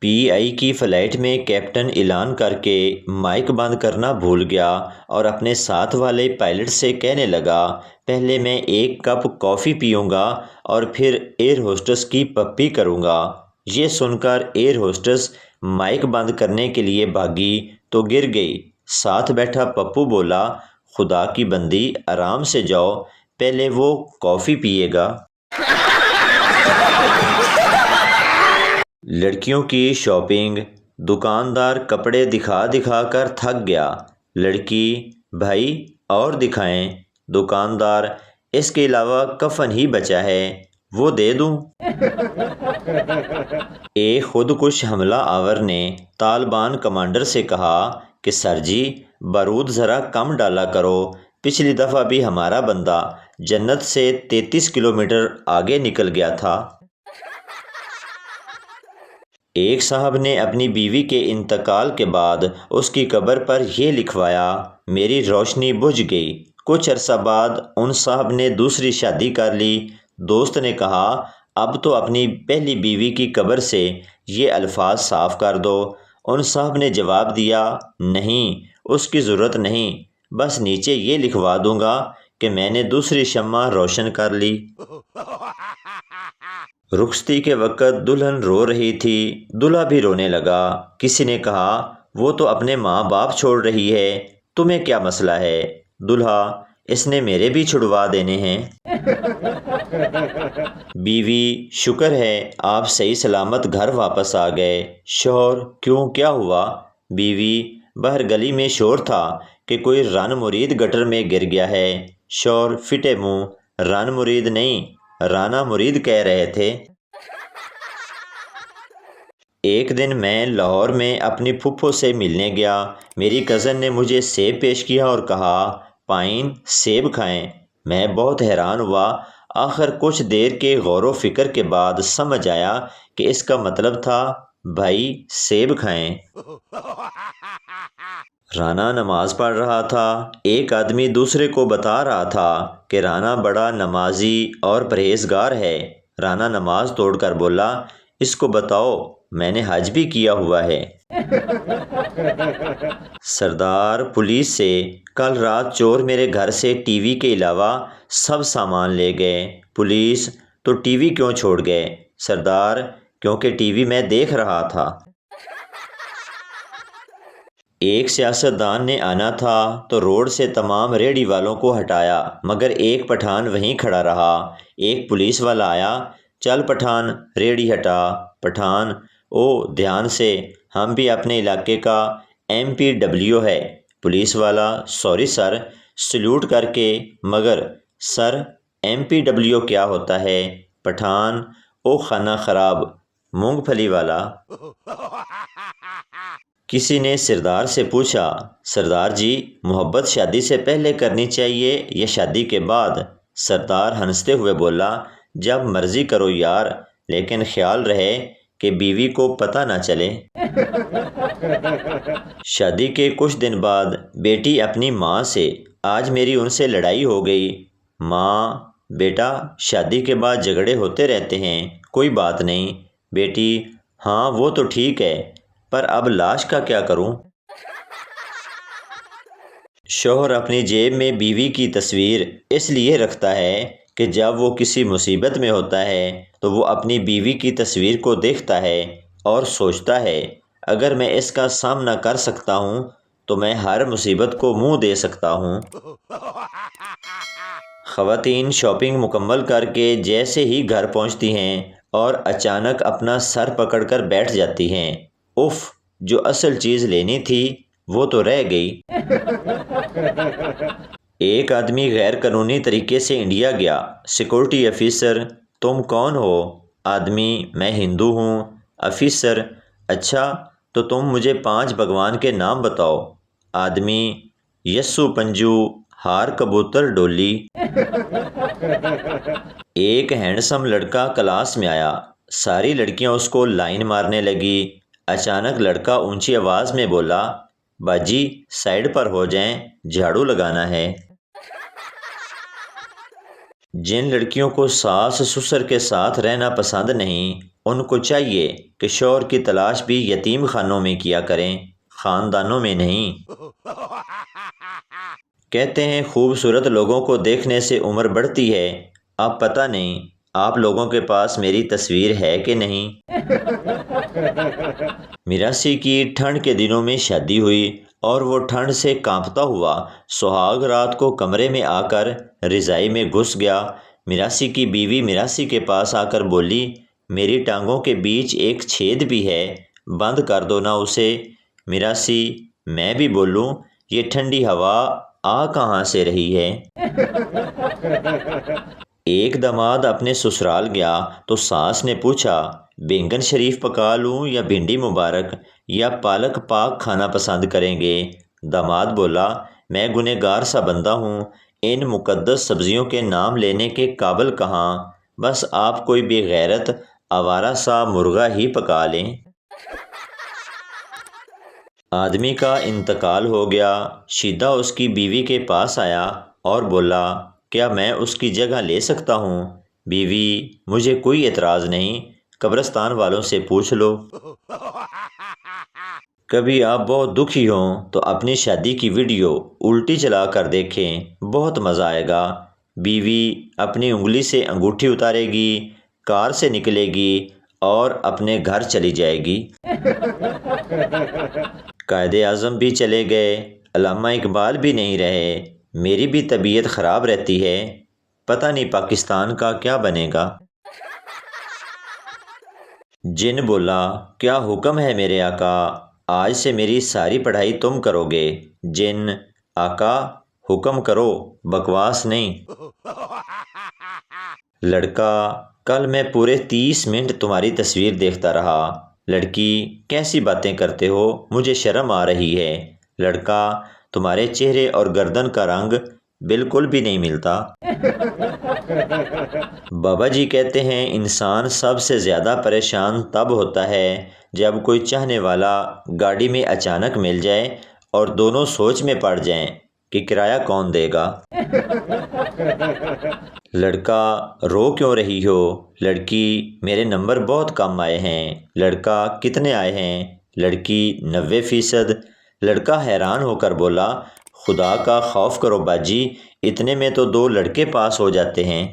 پی آئی کی فلائٹ میں کیپٹن اعلان کر کے مائک بند کرنا بھول گیا اور اپنے ساتھ والے پائلٹ سے کہنے لگا، پہلے میں 1 کپ کافی پیوں گا اور پھر ایئر ہوسٹس کی پپی کروں گا۔ یہ سن کر ایئر ہوسٹس مائک بند کرنے کے لیے بھاگی تو گر گئی۔ ساتھ بیٹھا پپو بولا، خدا کی بندی آرام سے جاؤ، پہلے وہ کافی پیے گا۔ لڑکیوں کی شاپنگ۔ دکاندار کپڑے دکھا دکھا کر تھک گیا۔ لڑکی، بھائی اور دکھائیں۔ دکاندار، اس کے علاوہ کفن ہی بچا ہے، وہ دے دوں؟ ایک خودکش حملہ آور نے طالبان کمانڈر سے کہا کہ سر جی، بارود ذرا کم ڈالا کرو، پچھلی دفعہ بھی ہمارا بندہ جنت سے 33 کلومیٹر آگے نکل گیا تھا۔ ایک صاحب نے اپنی بیوی کے انتقال کے بعد اس کی قبر پر یہ لکھوایا، میری روشنی بجھ گئی۔ کچھ عرصہ بعد ان صاحب نے دوسری شادی کر لی۔ دوست نے کہا، اب تو اپنی پہلی بیوی کی قبر سے یہ الفاظ صاف کر دو۔ ان صاحب نے جواب دیا، نہیں، اس کی ضرورت نہیں، بس نیچے یہ لکھوا دوں گا کہ میں نے دوسری شمع روشن کر لی۔ رخصتی کے وقت دلہن رو رہی تھی، دلہا بھی رونے لگا۔ کسی نے کہا، وہ تو اپنے ماں باپ چھوڑ رہی ہے، تمہیں کیا مسئلہ ہے؟ دلہا، اس نے میرے بھی چھڑوا دینے ہیں۔ بیوی، شکر ہے آپ صحیح سلامت گھر واپس آ گئے۔ شوہر، کیوں، کیا ہوا؟ بیوی، باہر گلی میں شور تھا کہ کوئی رن مرید گٹر میں گر گیا ہے۔ شوہر فٹے منہ، رن مرید نہیں، رانا مرید کہہ رہے تھے۔ ایک دن میں لاہور میں اپنی پھپھو سے ملنے گیا۔ میری کزن نے مجھے سیب پیش کیا اور کہا، پائن، سیب کھائیں۔ میں بہت حیران ہوا۔ آخر کچھ دیر کے غور و فکر کے بعد سمجھ آیا کہ اس کا مطلب تھا، بھائی سیب کھائیں۔ رانا نماز پڑھ رہا تھا۔ ایک آدمی دوسرے کو بتا رہا تھا کہ رانا بڑا نمازی اور پرہیزگار ہے۔ رانا نماز توڑ کر بولا، اس کو بتاؤ، میں نے حج بھی کیا ہوا ہے۔ سردار پولیس سے، کل رات چور میرے گھر سے ٹی وی کے علاوہ سب سامان لے گئے۔ پولیس، تو ٹی وی کیوں چھوڑ گئے؟ سردار، کیونکہ ٹی وی میں دیکھ رہا تھا۔ ایک سیاستدان نے آنا تھا تو روڈ سے تمام ریہڑی والوں کو ہٹایا، مگر ایک پٹھان وہیں کھڑا رہا۔ ایک پولیس والا آیا، چل پٹھان، ریہڑی ہٹا۔ پٹھان، او دھیان سے، ہم بھی اپنے علاقے کا MPW ہے۔ پولیس والا، سوری سر، سلوٹ کر کے، مگر سر MPW کیا ہوتا ہے؟ پٹھان، او خانہ خراب، مونگ پھلی والا۔ کسی نے سردار سے پوچھا، سردار جی، محبت شادی سے پہلے کرنی چاہیے یا شادی کے بعد؟ سردار ہنستے ہوئے بولا، جب مرضی کرو یار، لیکن خیال رہے کہ بیوی کو پتہ نہ چلے۔ شادی کے کچھ دن بعد بیٹی اپنی ماں سے، آج میری ان سے لڑائی ہو گئی۔ ماں، بیٹا شادی کے بعد جھگڑے ہوتے رہتے ہیں، کوئی بات نہیں۔ بیٹی، ہاں وہ تو ٹھیک ہے، پر اب لاش کا کیا کروں؟ شوہر اپنی جیب میں بیوی کی تصویر اس لیے رکھتا ہے کہ جب وہ کسی مصیبت میں ہوتا ہے تو وہ اپنی بیوی کی تصویر کو دیکھتا ہے اور سوچتا ہے، اگر میں اس کا سامنا کر سکتا ہوں تو میں ہر مصیبت کو منہ دے سکتا ہوں۔ خواتین شاپنگ مکمل کر کے جیسے ہی گھر پہنچتی ہیں اور اچانک اپنا سر پکڑ کر بیٹھ جاتی ہیں، اف، جو اصل چیز لینی تھی وہ تو رہ گئی۔ ایک آدمی غیر قانونی طریقے سے انڈیا گیا۔ سیکورٹی آفیسر، تم کون ہو؟ آدمی، میں ہندو ہوں۔ آفیسر، اچھا، تو تم مجھے 5 بھگوان کے نام بتاؤ۔ آدمی، یسو پنجو، ہار کبوتر ڈولی۔ ایک ہینڈسم لڑکا کلاس میں آیا، ساری لڑکیاں اس کو لائن مارنے لگی۔ اچانک لڑکا اونچی آواز میں بولا، باجی سائیڈ پر ہو جائیں، جھاڑو لگانا ہے۔ جن لڑکیوں کو ساس سسر کے ساتھ رہنا پسند نہیں، ان کو چاہیے کہ شوہر کی تلاش بھی یتیم خانوں میں کیا کریں، خاندانوں میں نہیں۔ کہتے ہیں خوبصورت لوگوں کو دیکھنے سے عمر بڑھتی ہے، اب پتہ نہیں آپ لوگوں کے پاس میری تصویر ہے کہ نہیں۔ میراثی کی ٹھنڈ کے دنوں میں شادی ہوئی اور وہ ٹھنڈ سے کانپتا ہوا سہاگ رات کو کمرے میں آ کر رضائی میں گھس گیا۔ میراثی کی بیوی میراثی کے پاس آ کر بولی، میری ٹانگوں کے بیچ ایک چھید بھی ہے، بند کر دو نا اسے۔ میراثی، میں بھی بولوں، یہ ٹھنڈی ہوا آ کہاں سے رہی ہے؟ ایک داماد اپنے سسرال گیا تو ساس نے پوچھا، بینگن شریف پکا لوں یا بھنڈی مبارک یا پالک پاک کھانا پسند کریں گے؟ داماد بولا، میں گنہگار سا بندہ ہوں، ان مقدس سبزیوں کے نام لینے کے قابل کہاں، بس آپ کوئی بے غیرت آوارہ سا مرغا ہی پکا لیں۔ آدمی کا انتقال ہو گیا، شیدہ اس کی بیوی کے پاس آیا اور بولا، کیا میں اس کی جگہ لے سکتا ہوں؟ بیوی، مجھے کوئی اعتراض نہیں، قبرستان والوں سے پوچھ لو۔ کبھی آپ بہت دکھی ہوں تو اپنی شادی کی ویڈیو الٹی چلا کر دیکھیں، بہت مزہ آئے گا۔ بیوی اپنی انگلی سے انگوٹھی اتارے گی، کار سے نکلے گی اور اپنے گھر چلی جائے گی۔ قائد اعظم بھی چلے گئے، علامہ اقبال بھی نہیں رہے، میری بھی طبیعت خراب رہتی ہے، پتہ نہیں پاکستان کا کیا بنے گا۔ جن بولا، کیا حکم ہے میرے آقا، آج سے میری ساری پڑھائی تم کرو گے۔ جن، آقا حکم کرو، بکواس نہیں۔ لڑکا، کل میں پورے 30 منٹ تمہاری تصویر دیکھتا رہا۔ لڑکی، کیسی باتیں کرتے ہو، مجھے شرم آ رہی ہے۔ لڑکا، تمہارے چہرے اور گردن کا رنگ بالکل بھی نہیں ملتا۔ بابا جی کہتے ہیں انسان سب سے زیادہ پریشان تب ہوتا ہے جب کوئی چاہنے والا گاڑی میں اچانک مل جائے اور دونوں سوچ میں پڑ جائیں کہ کرایہ کون دے گا۔ لڑکا، رو کیوں رہی ہو؟ لڑکی، میرے نمبر بہت کم آئے ہیں۔ لڑکا، کتنے آئے ہیں؟ لڑکی، 90%۔ لڑکا حیران ہو کر بولا، خدا کا خوف کرو باجی، اتنے میں تو 2 لڑکے پاس ہو جاتے ہیں۔